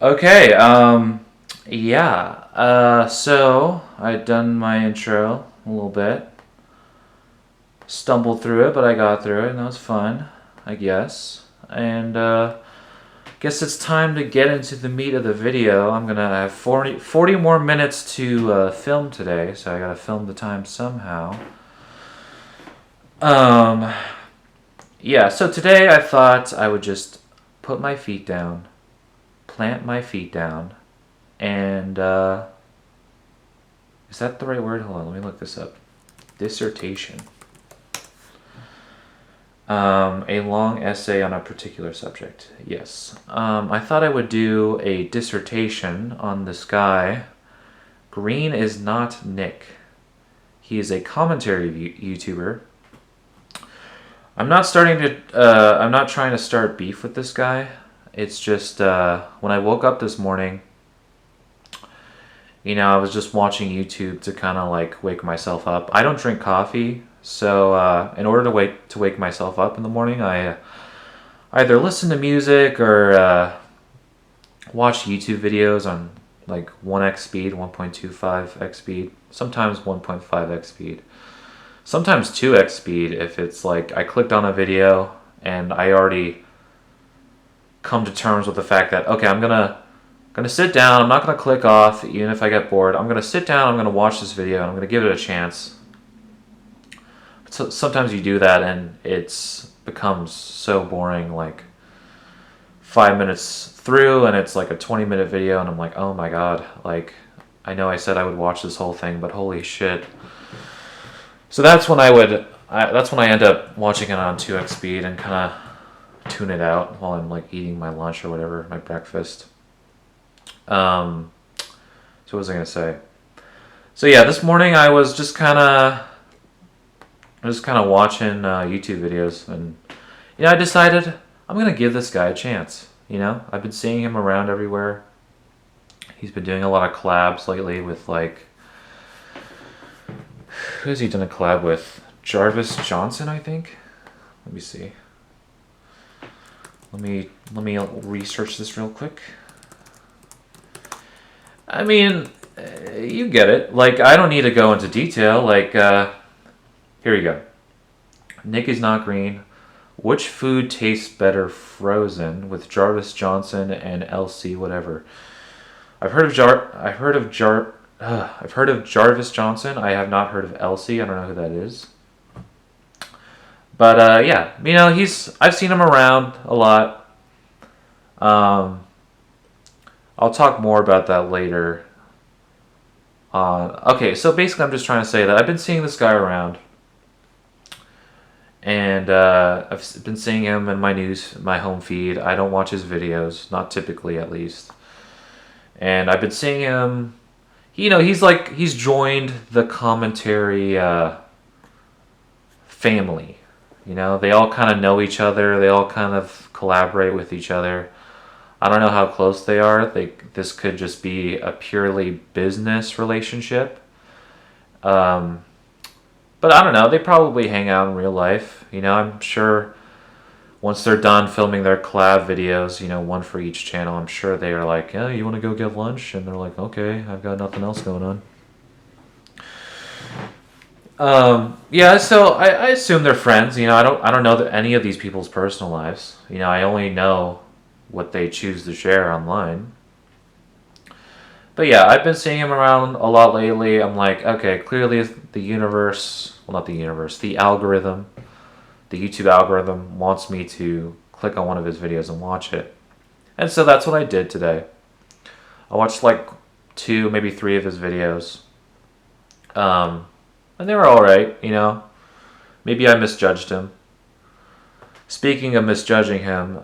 Okay, yeah. So I'd done my intro a little bit. Stumbled through it, but I got through it, and that was fun, I guess. And guess it's time to get into the meat of the video. I'm gonna have 40 more minutes to film today, so I gotta film the time somehow. Um, yeah, so today I thought I would just put my feet down, plant my feet down, and is that the right word? Hold on, let me look this up. Dissertation. A long essay on a particular subject. Yes. I thought I would do a dissertation on this guy. Greenisnotnick. He is a commentary YouTuber. I'm not trying to start beef with this guy. It's just when I woke up this morning, I was just watching YouTube to kind of like wake myself up. I don't drink coffee, so in order to wake myself up in the morning, I either listen to music or watch YouTube videos on like 1x speed, 1.25x speed, sometimes 1.5x speed, sometimes 2x speed if it's like I clicked on a video and I already come to terms with the fact that, okay, I'm gonna sit down. I'm not gonna click off even if I get bored. I'm gonna sit down. I'm gonna watch this video. And I'm gonna give it a chance. So sometimes you do that and it becomes so boring. Like 5 minutes through and it's like a 20-minute video, and I'm like, oh my god! Like I know I said I would watch this whole thing, but holy shit! So that's when that's when I end up watching it on 2x speed and kind of tune it out while I'm like eating my lunch or whatever, my breakfast. So what was I gonna say? So yeah, this morning I was just kind of watching YouTube videos, and I decided I'm gonna give this guy a chance. I've been seeing him around everywhere. He's been doing a lot of collabs lately with like, who has he done a collab with? Jarvis Johnson, I think. Let me see. Let me research this real quick. I mean, you get it. Like, I don't need to go into detail. Like, here we go. Nickisnotgreen. Which food tastes better frozen, with Jarvis Johnson and LC whatever? I've heard of Jarvis Johnson. I have not heard of LC. I don't know who that is. But yeah, I've seen him around a lot. I'll talk more about that later. Okay, so basically I'm just trying to say that I've been seeing this guy around. And I've been seeing him in my home feed. I don't watch his videos, not typically at least. And I've been seeing him, he's joined the commentary family. They all kind of know each other. They all kind of collaborate with each other. I don't know how close they are. This could just be a purely business relationship. But I don't know. They probably hang out in real life. I'm sure once they're done filming their collab videos, one for each channel, I'm sure they are like, yeah, you want to go get lunch? And they're like, okay, I've got nothing else going on. Yeah, so I assume they're friends. I don't know that any of these people's personal lives. I only know what they choose to share online. But yeah, I've been seeing him around a lot lately. I'm like, okay, clearly the algorithm, the YouTube algorithm wants me to click on one of his videos and watch it. And so that's what I did today. I watched like 2, maybe 3 of his videos. And they were alright, Maybe I misjudged him. Speaking of misjudging him,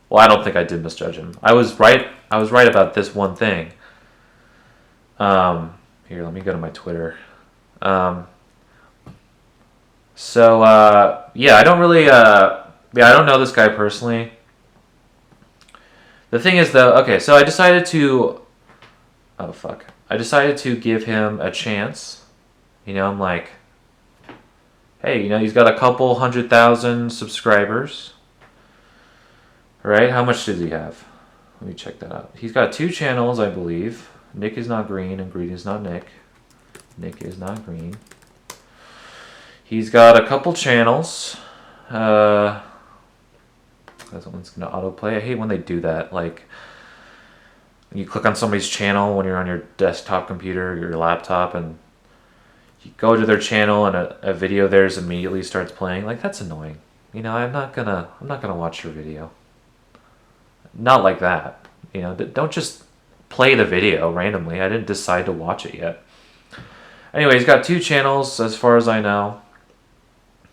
well, I don't think I did misjudge him. I was right about this one thing. Here, let me go to my Twitter. Yeah, I don't really, I don't know this guy personally. The thing is, though, okay, so I decided to give him a chance. I'm like, hey, he's got a couple 100,000 subscribers. Right? How much does he have? Let me check that out. He's got 2 channels, I believe. Nickisnotgreen and greenisnotnick. Nickisnotgreen. He's got a couple channels. That one's gonna autoplay. I hate when they do that. Like, you click on somebody's channel when you're on your desktop computer or your laptop, and you go to their channel and a video of theirs immediately starts playing. Like, that's annoying. You know, I'm not gonna watch your video. Not like that. You know, don't just play the video randomly. I didn't decide to watch it yet. Anyway, he's got 2 channels as far as I know.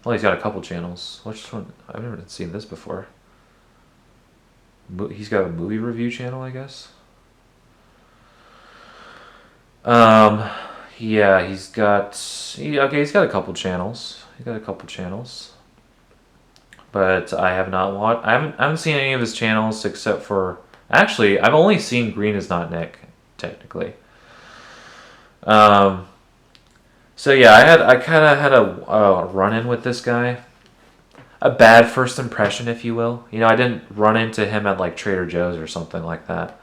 Well, he's got a couple channels. Which one? I've never seen this before. He's got a movie review channel, I guess. Yeah, he's got a couple channels. But I have not watched. I haven't seen any of his channels except for, actually, I've only seen greenisnotnick technically. So yeah, I kind of had a run-in with this guy. A bad first impression, if you will. You know, I didn't run into him at like Trader Joe's or something like that.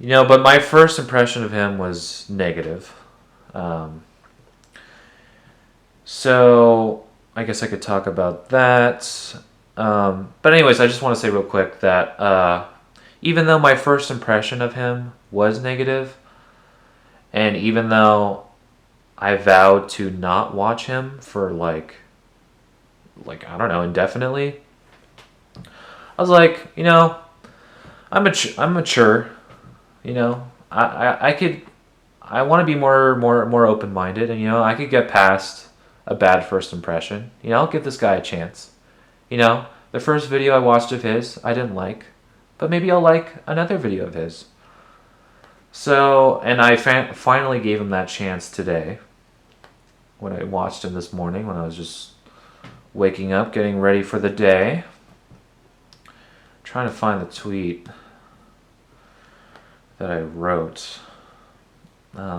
You know, but my first impression of him was negative. So I guess I could talk about that. But anyways, I just want to say real quick that even though my first impression of him was negative, and even though I vowed to not watch him for like I don't know, indefinitely, I was like, you know, I'm mature. You know, I want to be more open minded, and you know, I could get past a bad first impression. You know, I'll give this guy a chance. You know, the first video I watched of his, I didn't like, but maybe I'll like another video of his. So, and I finally gave him that chance today when I watched him this morning when I was just waking up, getting ready for the day. I'm trying to find the tweet that I wrote. Let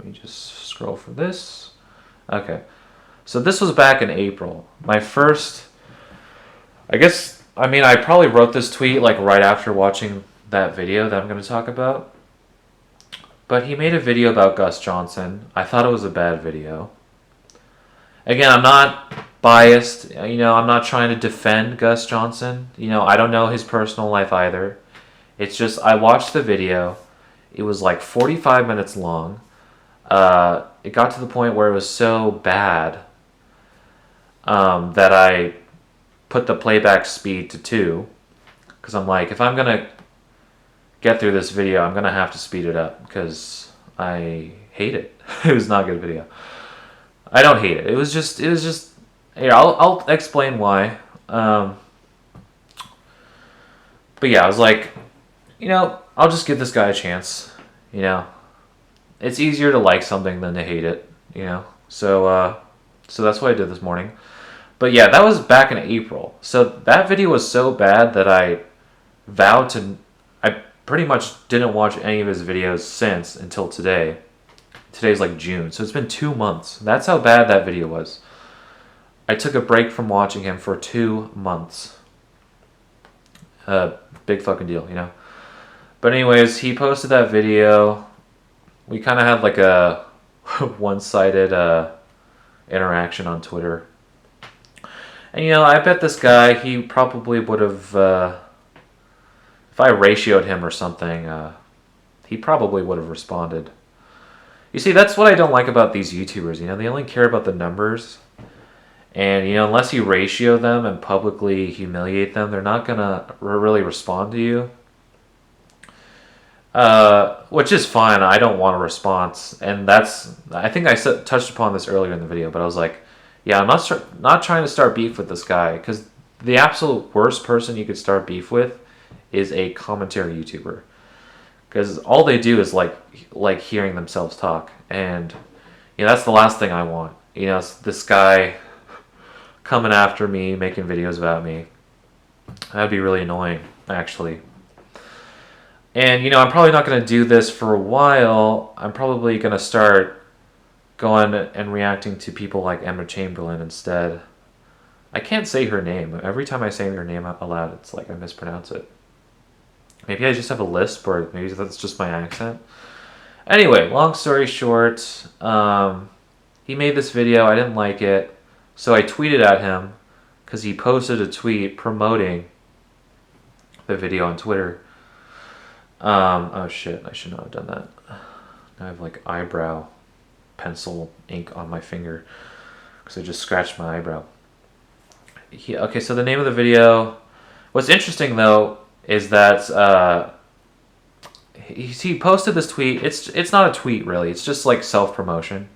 me just scroll for this. Okay. So this was back in April. My first, I probably wrote this tweet like right after watching that video that I'm going to talk about. But he made a video about Gus Johnson. I thought it was a bad video. Again, I'm not biased. You know, I'm not trying to defend Gus Johnson. You know, I don't know his personal life either. It's just, I watched the video. It was like 45 minutes long. It got to the point where it was so bad that I put the playback speed to 2. Because I'm like, if I'm going to get through this video, I'm going to have to speed it up. Because I hate it. It was not a good video. I don't hate it. It was just, here, I'll explain why. But yeah, I was like, you know, I'll just give this guy a chance. You know, it's easier to like something than to hate it. You know, so that's what I did this morning. But yeah, that was back in April. So that video was so bad that I vowed to. I pretty much didn't watch any of his videos since until today. Today's like June, so it's been 2 months. That's how bad that video was. I took a break from watching him for 2 months. Big fucking deal, you know. But anyways, he posted that video. We kind of had like a one-sided interaction on Twitter. And you know, I bet this guy, he probably would have, if I ratioed him or something, he probably would have responded. You see, that's what I don't like about these YouTubers. You know, they only care about the numbers. And, you know, unless you ratio them and publicly humiliate them, they're not going to really respond to you. Which is fine. I don't want a response. And I think I touched upon this earlier in the video, but I was like, yeah, I'm not trying to start beef with this guy. Because the absolute worst person you could start beef with is a commentary YouTuber. Because all they do is like hearing themselves talk. And, you know, that's the last thing I want. You know, this guy coming after me, making videos about me. That'd be really annoying, actually. And, you know, I'm probably not going to do this for a while. I'm probably going to start going and reacting to people like Emma Chamberlain instead. I can't say her name. Every time I say her name out loud, it's like I mispronounce it. Maybe I just have a lisp, or maybe that's just my accent. Anyway, long story short, he made this video. I didn't like it, so I tweeted at him because he posted a tweet promoting the video on Twitter. Oh shit, I should not have done that. Now I have like eyebrow pencil ink on my finger because I just scratched my eyebrow. Okay, so the name of the video. What's interesting though is that he posted this tweet. It's not a tweet really. It's just like self promotion.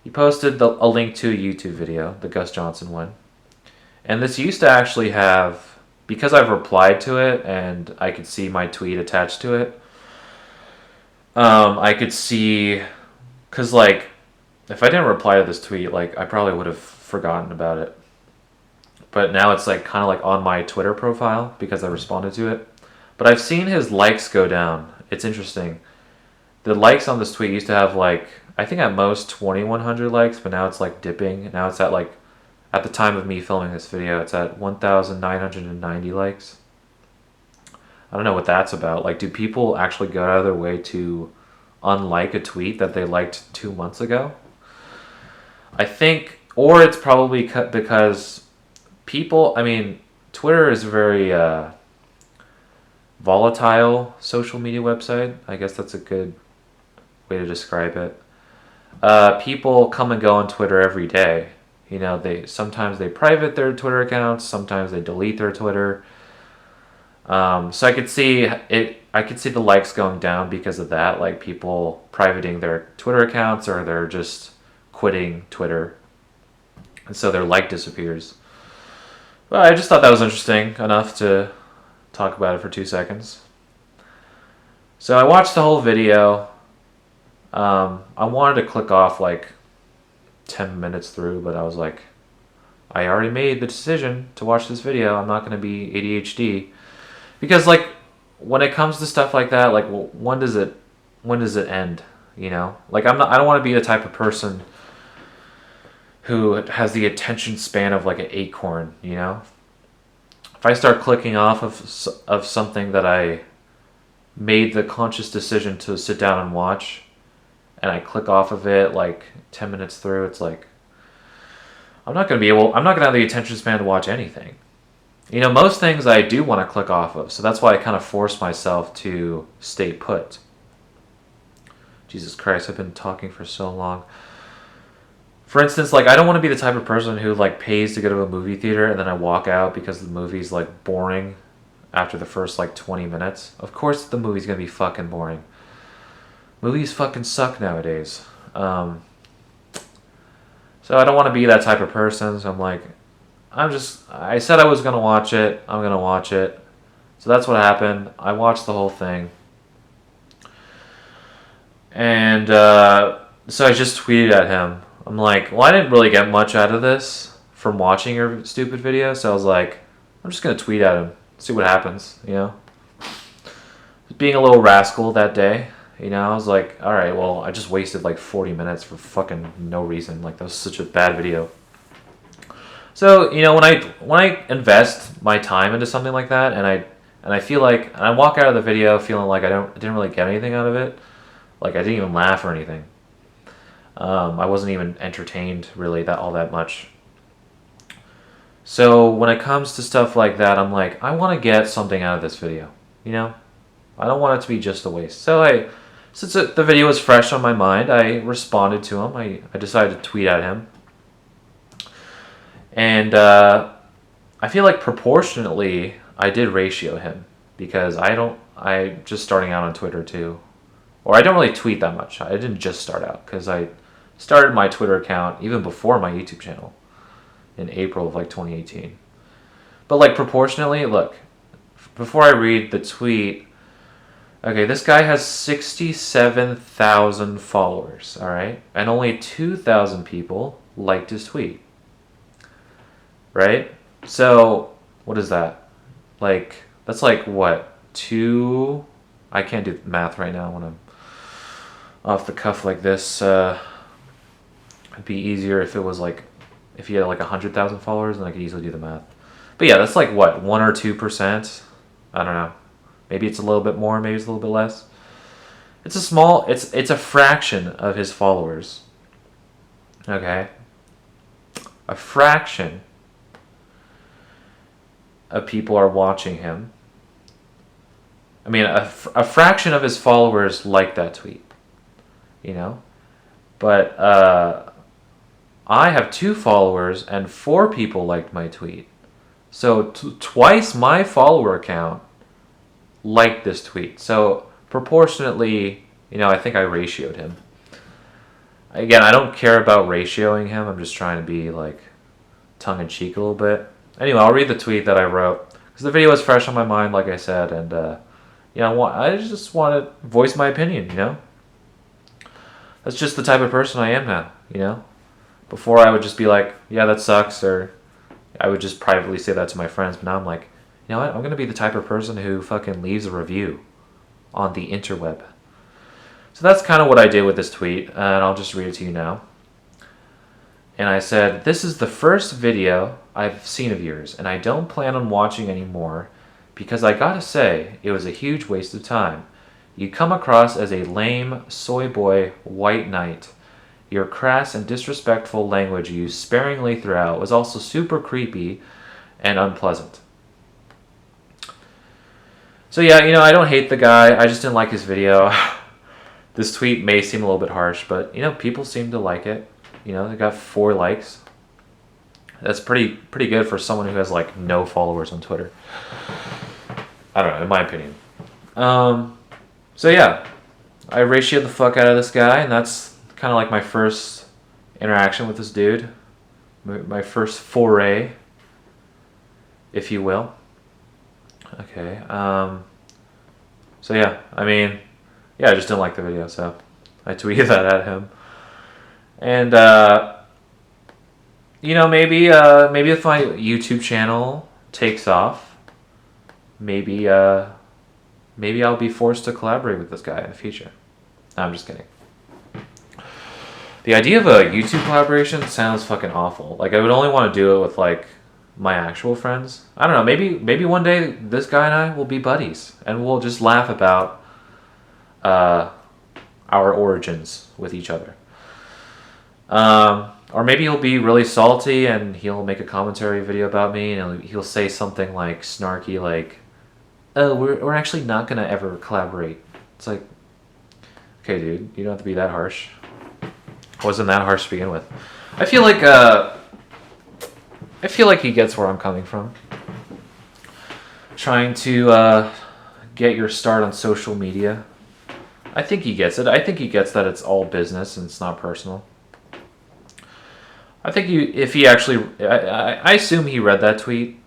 He posted a link to a YouTube video, the Gus Johnson one, and this used to actually have, because I've replied to it and I could see my tweet attached to it. I could see, cause like if I didn't reply to this tweet, like I probably would have forgotten about it. But now it's like kind of like on my Twitter profile because I responded to it. But I've seen his likes go down. It's interesting. The likes on this tweet used to have like, I think at most 2,100 likes, but now it's like dipping. Now it's at like, at the time of me filming this video, it's at 1,990 likes. I don't know what that's about. Like, do people actually go out of their way to unlike a tweet that they liked 2 months ago? I think, or it's probably because people, I mean, Twitter is a very volatile social media website. I guess that's a good way to describe it. People come and go on Twitter every day. You know, sometimes they private their Twitter accounts, sometimes they delete their Twitter. So I could see it. I could see the likes going down because of that, like people privating their Twitter accounts, or they're just quitting Twitter, and so their like disappears. Well, I just thought that was interesting enough to talk about it for 2 seconds. So I watched the whole video. I wanted to click off like 10 minutes through, but I was like, I already made the decision to watch this video. I'm not going to be ADHD. Because like when it comes to stuff like that, like when does it end? You know? Like I don't want to be the type of person who has the attention span of like an acorn, you know? If I start clicking off of something that I made the conscious decision to sit down and watch, and I click off of it like 10 minutes through, it's like I'm not going to have the attention span to watch anything. You know, most things I do want to click off of, so that's why I kind of force myself to stay put. Jesus Christ, I've been talking for so long. For instance, like I don't want to be the type of person who like pays to go to a movie theater and then I walk out because the movie's like boring after the first like 20 minutes. Of course the movie's going to be fucking boring. Movies fucking suck nowadays. So I don't want to be that type of person, so I'm like, I said I was going to watch it, I'm going to watch it. So that's what happened. I watched the whole thing. And so I just tweeted at him. I'm like, well, I didn't really get much out of this from watching your stupid video, so I was like, I'm just going to tweet at him, see what happens, you know? Being a little rascal that day, you know, I was like, all right, well, I just wasted like 40 minutes for fucking no reason. Like, that was such a bad video. So, you know, when I invest my time into something like that, and I feel like, and I walk out of the video feeling like I didn't really get anything out of it, like I didn't even laugh or anything. I wasn't even entertained really all that much. So when it comes to stuff like that, I'm like, I want to get something out of this video, you know? I don't want it to be just a waste. So since the video was fresh on my mind, I responded to him. I decided to tweet at him. And I feel like proportionately, I did ratio him because I'm just starting out on Twitter too. Or I don't really tweet that much. I didn't just start out because I started my Twitter account even before my YouTube channel in April of like 2018. But like proportionally, look, before I read the tweet, okay, this guy has 67,000 followers, all right? And only 2,000 people liked his tweet, right? So what is that? Like, that's like what? I can't do math right now when I'm off the cuff like this. It'd be easier if it was like if he had like 100,000 followers, then I could easily do the math. But yeah, that's like what, 1 or 2%. I don't know. Maybe it's a little bit more. Maybe it's a little bit less. It's a small. It's a fraction of his followers. Okay. A fraction of people are watching him. I mean, a fraction of his followers like that tweet. You know, but I have 2 followers and 4 people liked my tweet. So twice my follower count liked this tweet. So proportionately, I think I ratioed him. Again, I don't care about ratioing him. I'm just trying to be like tongue-in-cheek a little bit. Anyway, I'll read the tweet that I wrote because the video was fresh on my mind, like I said, and I just want to voice my opinion. That's just the type of person I am now. Before I would just be like, yeah, that sucks, or I would just privately say that to my friends. But now I'm like, you know what? I'm gonna be the type of person who fucking leaves a review on the interweb. So that's kind of what I did with this tweet, and I'll just read it to you now. And I said, this is the first video I've seen of yours, and I don't plan on watching anymore because I gotta say, it was a huge waste of time. You come across as a lame, soy boy, white knight. Your crass and disrespectful language used sparingly throughout was also super creepy and unpleasant. So yeah, I don't hate the guy. I just didn't like his video. This tweet may seem a little bit harsh, but people seem to like it. They got 4 likes. That's pretty good for someone who has like no followers on Twitter. I don't know, in my opinion. So yeah, I ratioed the fuck out of this guy, and that's kind of like my first interaction with this dude. My first foray, if you will. Okay. So yeah, I just didn't like the video, so I tweeted that at him. And maybe if my YouTube channel takes off, maybe I'll be forced to collaborate with this guy in the future. No, I'm just kidding. The idea of a YouTube collaboration sounds fucking awful. Like, I would only want to do it with like my actual friends. I don't know. Maybe one day this guy and I will be buddies, and we'll just laugh about our origins with each other. Or maybe he'll be really salty and he'll make a commentary video about me, and he'll say something like snarky, like, "Oh, we're actually not gonna ever collaborate." It's like, okay, dude, you don't have to be that harsh. It wasn't that harsh to begin with. I feel like he gets where I'm coming from. Trying to get your start on social media. I think he gets it. I think he gets that it's all business and it's not personal. I think if he actually, I assume he read that tweet.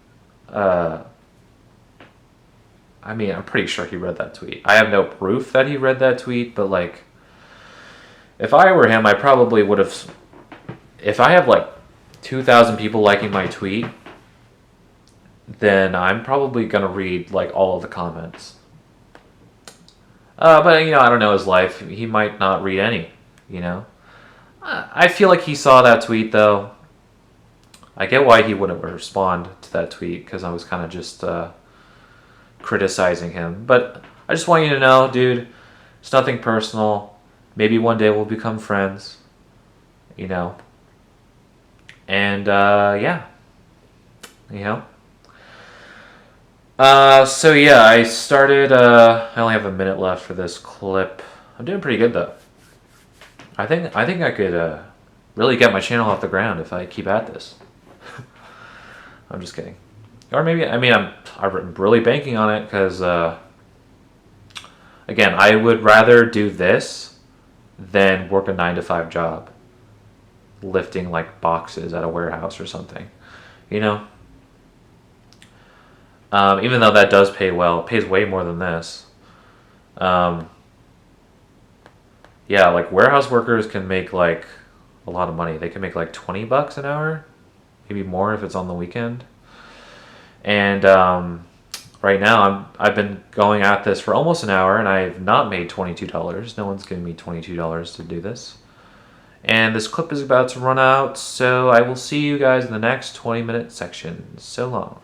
I'm pretty sure he read that tweet. I have no proof that he read that tweet, but like, if I were him, I probably would have. If I have like 2,000 people liking my tweet, then I'm probably gonna read like all of the comments. But I don't know his life. He might not read any. I feel like he saw that tweet though. I get why he wouldn't respond to that tweet, because I was kind of just criticizing him. But I just want you to know, dude, it's nothing personal. Maybe one day we'll become friends. And yeah. So yeah, I started. I only have a minute left for this clip. I'm doing pretty good though. I think I could really get my channel off the ground if I keep at this. I'm just kidding. Or maybe I'm really banking on it because again, I would rather do this than work a 9-to-5 job, lifting like boxes at a warehouse or something. Even though that does pay well, it pays way more than this. Yeah, like warehouse workers can make like a lot of money. They can make like $20 an hour, maybe more if it's on the weekend. And right now I've been going at this for almost an hour, and I've not made $22. No one's giving me $22 to do this. And this clip is about to run out, so I will see you guys in the next 20-minute section. So long.